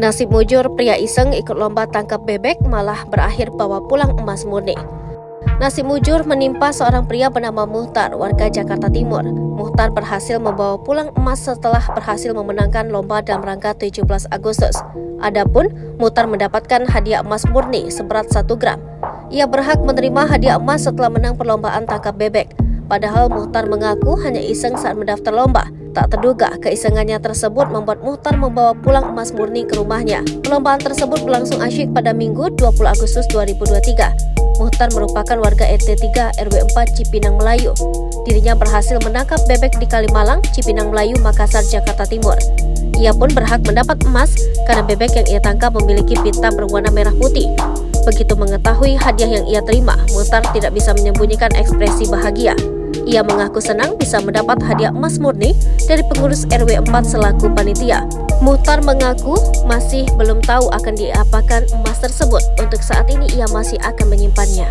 Nasib mujur pria iseng ikut lomba tangkap bebek malah berakhir bawa pulang emas murni. Nasib mujur menimpa seorang pria bernama Muhtar, warga Jakarta Timur. Muhtar berhasil membawa pulang emas setelah berhasil memenangkan lomba dalam rangka 17 Agustus. Adapun Muhtar mendapatkan hadiah emas murni seberat 1 gram. Ia berhak menerima hadiah emas setelah menang perlombaan tangkap bebek. Padahal Muhtar mengaku hanya iseng saat mendaftar lomba. Tak terduga, keisengannya tersebut membuat Muhtar membawa pulang emas murni ke rumahnya. Perlombaan tersebut berlangsung asyik pada Minggu 20 Agustus 2023. Muhtar merupakan warga RT 3 RW 4 Cipinang Melayu. Dirinya berhasil menangkap bebek di Kalimalang, Cipinang Melayu, Makassar, Jakarta Timur. Ia pun berhak mendapat emas karena bebek yang ia tangkap memiliki pita berwarna merah putih. Begitu mengetahui hadiah yang ia terima, Muhtar tidak bisa menyembunyikan ekspresi bahagia. Ia mengaku senang bisa mendapat hadiah emas murni dari pengurus RW 4 selaku panitia. Muhtar mengaku masih belum tahu akan diapakan emas tersebut. Untuk saat ini ia masih akan menyimpannya.